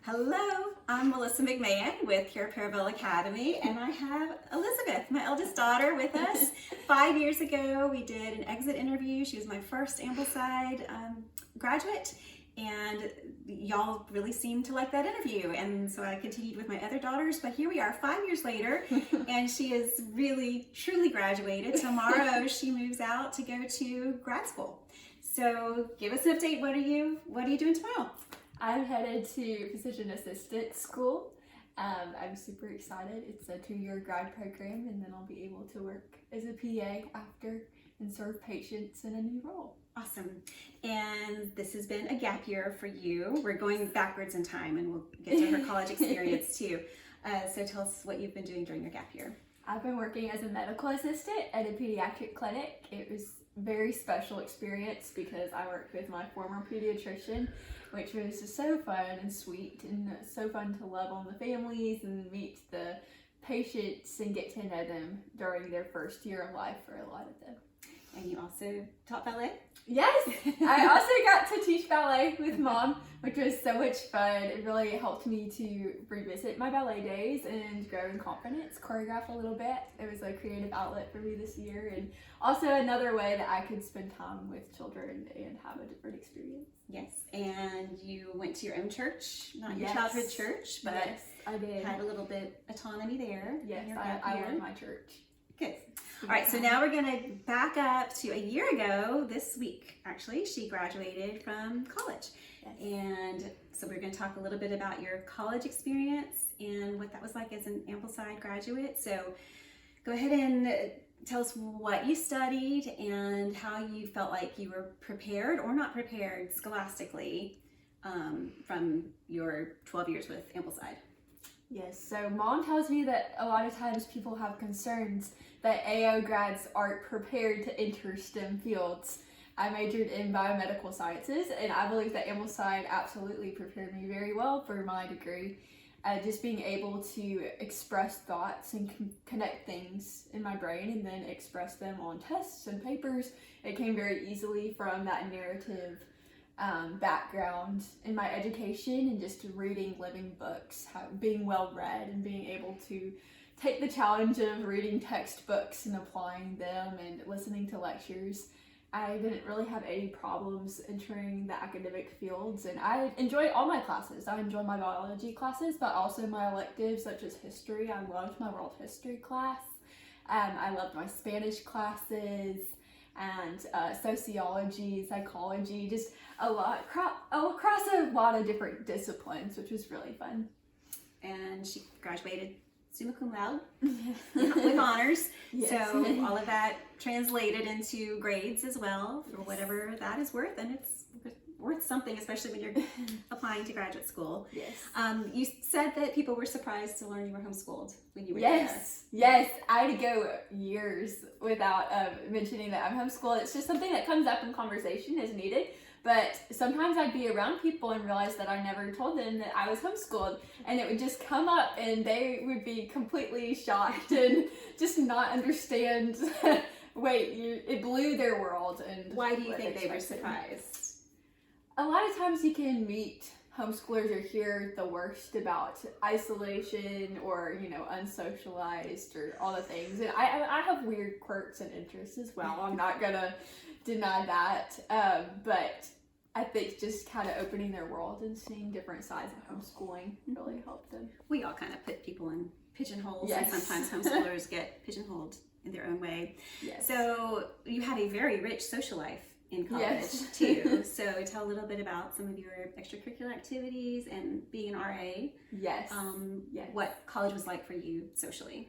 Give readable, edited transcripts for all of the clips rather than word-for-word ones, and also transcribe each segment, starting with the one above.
Hello, I'm Melissa McMahon with Pure Parabel Academy, and I have Elizabeth, my eldest daughter, with us. 5 years ago, we did an exit interview. She was my first Ambleside graduate, and y'all really seemed to like that interview. And so I continued with my other daughters, but here we are 5 years later, and she is really, truly graduated. Tomorrow, she moves out to go to grad school. So give us an update. What are you doing tomorrow? I'm headed to physician assistant school. I'm super excited. It's a 2-year grad program, and then I'll be able to work as a PA after and serve patients in a new role. Awesome. And this has been a gap year for you. We're going backwards in time, and we'll get to her college experience too. So tell us what you've been doing during your gap year. I've been working as a medical assistant at a pediatric clinic. It was a very special experience because I worked with my former pediatrician, which was just so fun and sweet and so fun to love on the families and meet the patients and get to know them during their first year of life for a lot of them. And you also taught ballet? Yes, I also got to teach ballet with Mom, which was so much fun. It really helped me to revisit my ballet days and grow in confidence, choreograph a little bit. It was a creative outlet for me this year, and also another way that I could spend time with children and have a different experience. Yes, and you went to your own church, not your Yes. childhood church, but Yes, I did. had a little bit autonomy there. Yes, in your I gap year. love my church. Good. All right, so now we're going to back up to a year ago this week. Actually, she graduated from college. Yes. And so we're going to talk a little bit about your college experience and what that was like as an Ambleside graduate. So go ahead and tell us what you studied and how you felt like you were prepared or not prepared scholastically from your 12 years with Ambleside. Yes, so Mom tells me that a lot of times people have concerns that AO grads aren't prepared to enter STEM fields. I majored in biomedical sciences, and I believe that Ambleside absolutely prepared me very well for my degree. Just being able to express thoughts and connect things in my brain and then express them on tests and papers, it came very easily from that narrative background in my education and just reading living books, being well read and being able to take the challenge of reading textbooks and applying them and listening to lectures. I didn't really have any problems entering the academic fields, and I enjoyed all my classes. I enjoyed my biology classes, but also my electives such as history. I loved my world history class. I loved my Spanish classes and sociology, psychology, just across a lot of different disciplines, which was really fun. And she graduated summa cum laude with honors. Yes. So all of that translated into grades as well for whatever that is worth, and it's worth something, especially when you're applying to graduate school. Yes. You said that people were surprised to learn you were homeschooled when you were Yes, I had to go years without mentioning that I'm homeschooled. It's just something that comes up in conversation as needed. But sometimes I'd be around people and realize that I never told them that I was homeschooled, and it would just come up and they would be completely shocked and just not understand. It blew their world. And Why do you think they were surprised? A lot of times you can meet homeschoolers or hear the worst about isolation or, unsocialized or all the things. And I have weird quirks and interests as well. I'm not gonna deny that. But I think just kind of opening their world and seeing different sides of homeschooling really helped them. We all kind of put people in pigeonholes, Yes. and sometimes homeschoolers get pigeonholed in their own way. Yes. So you had a very rich social life in college Yes. too. So tell a little bit about some of your extracurricular activities and being an RA. Yes. Yes. What college was like for you socially.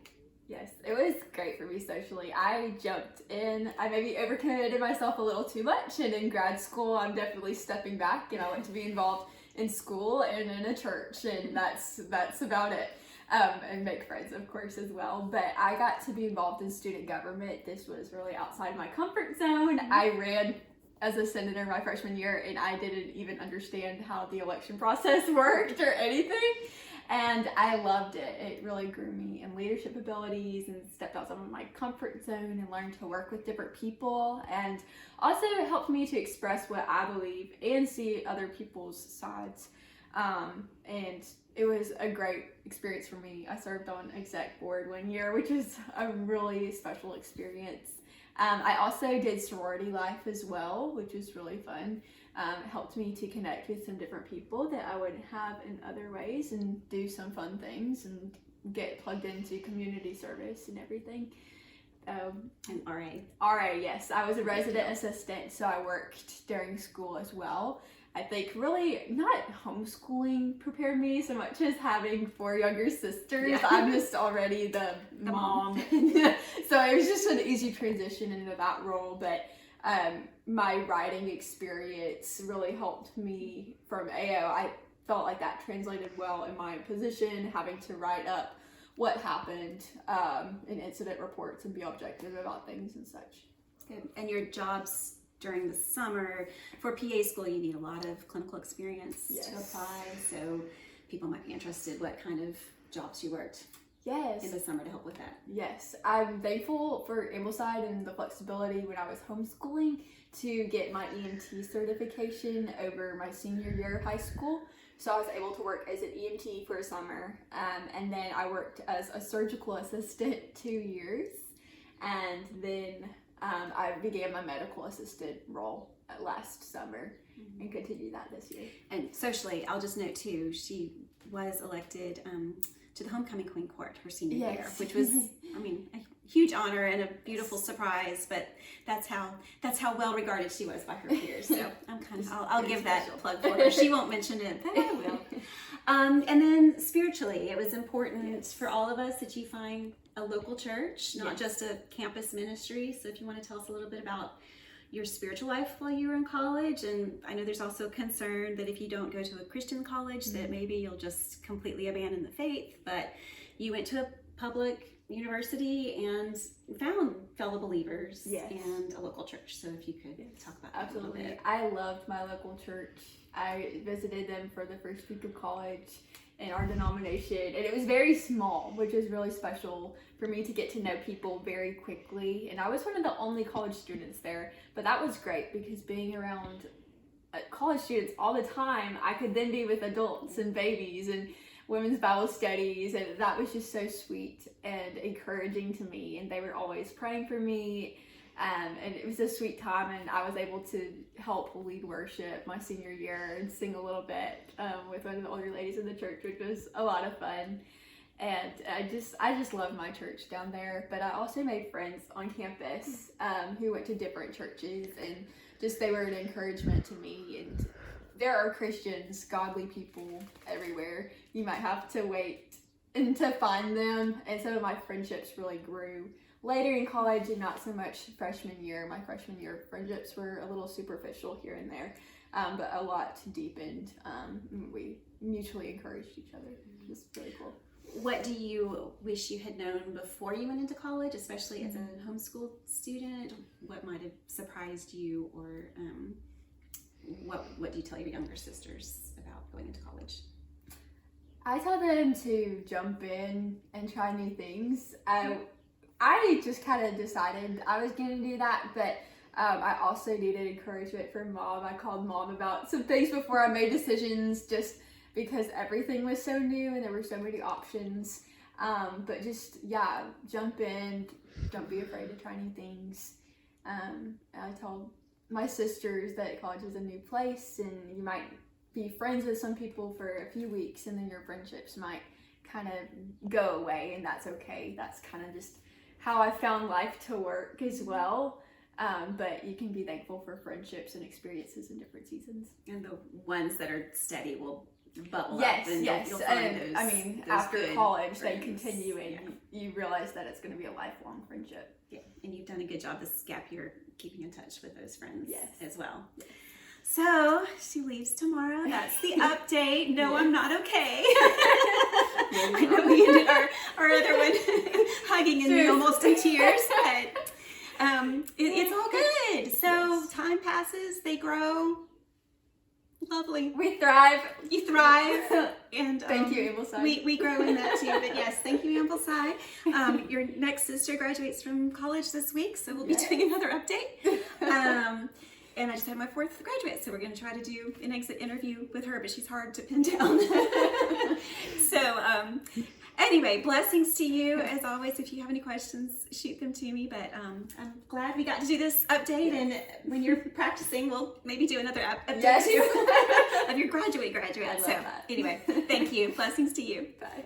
Yes, it was great for me socially. I jumped in. I maybe overcommitted myself a little too much, and in grad school, I'm definitely stepping back, and I want to be involved in school and in a church, and that's about it. And make friends, of course, as well. But I got to be involved in student government. This was really outside my comfort zone. I ran as a senator my freshman year, and I didn't even understand how the election process worked or anything. And I loved it. It really grew me in leadership abilities and stepped outside of my comfort zone and learned to work with different people, and also helped me to express what I believe and see other people's sides. And it was a great experience for me. I served on exec board one year, which was a really special experience. I also did sorority life as well, which was really fun. It helped me to connect with some different people that I wouldn't have in other ways and do some fun things and get plugged into community service and everything. And RA. RA, yes. I was a resident assistant, so I worked during school as well. I think really not homeschooling prepared me so much as having 4 younger sisters. Yeah. I'm just already the mom. So it was just an easy transition into that role. But my writing experience really helped me from AO. I felt like that translated well in my position, having to write up what happened in incident reports and be objective about things and such. Good. And your jobs during the summer, for PA school, you need a lot of clinical experience to apply. So people might be interested what kind of jobs you worked in the summer to help with that. Yes, I'm thankful for Ambleside and the flexibility when I was homeschooling to get my EMT certification over my senior year of high school. So I was able to work as an EMT for a summer, and then I worked as a surgical assistant 2 years, and then I began my medical assistant role last summer and continued that this year. And socially, I'll just note too, she was elected to the Homecoming Queen Court her senior year, which was, I mean, a huge honor and a beautiful surprise, but that's how well regarded she was by her peers. So I'm kind of, I'll give that plug for her. She won't mention it, but I will. And then spiritually, it was important for all of us that you find a local church, not just a campus ministry. So if you want to tell us a little bit about your spiritual life while you were in college, and I know there's also concern that if you don't go to a Christian college that maybe you'll just completely abandon the faith, but you went to a public university and found fellow believers and a local church. So if you could talk about that a little bit. I loved my local church. I visited them for the first week of college in our denomination, and it was very small, which was really special for me to get to know people very quickly. And I was one of the only college students there, but that was great because being around college students all the time, I could then be with adults and babies and women's Bible studies, and that was just so sweet and encouraging to me, and they were always praying for me, and it was a sweet time, and I was able to help lead worship my senior year and sing a little bit with one of the older ladies in the church, which was a lot of fun. And I just love my church down there, but I also made friends on campus who went to different churches, and just they were an encouragement to me. And there are Christians, godly people everywhere. You might have to wait and to find them, and some of my friendships really grew later in college and not so much freshman year. My freshman year friendships were a little superficial here and there, but a lot deepened. We mutually encouraged each other. It was really cool. What do you wish you had known before you went into college, especially as a homeschool student? What might have surprised you, or what do you tell your younger sisters about going into college? I tell them to jump in and try new things. I just kind of decided I was going to do that, but I also needed encouragement from Mom. I called Mom about some things before I made decisions, just because everything was so new and there were so many options. But just, jump in, don't be afraid to try new things. I told my sisters that college is a new place, and you might be friends with some people for a few weeks, and then your friendships might kind of go away, and that's okay. That's kind of just how I found life to work as well. But you can be thankful for friendships and experiences in different seasons. And the ones that are steady will bubble up. And you'll find those, I mean, those after college, friends. they continue, and you realize that it's going to be a lifelong friendship. Yeah, and you've done a good job this gap year keeping in touch with those friends as well. Yes. So she leaves tomorrow. That's the update. No, I'm not okay. I know we ended our other one hugging and almost in tears, but it's all good. So time passes, they grow. Lovely. We thrive. You thrive. And thank you, Ambleside. We grow in that too. But yes, thank you, Ambleside. Your next sister graduates from college this week, so we'll be doing another update. And I just had my 4th graduate, so we're going to try to do an exit interview with her, but she's hard to pin down. So anyway, blessings to you. As always, if you have any questions, shoot them to me. But I'm glad we got to do this update. And when you're practicing, we'll maybe do another update Yes. too of your graduate. I love So that. anyway, thank you. Blessings to you. Bye.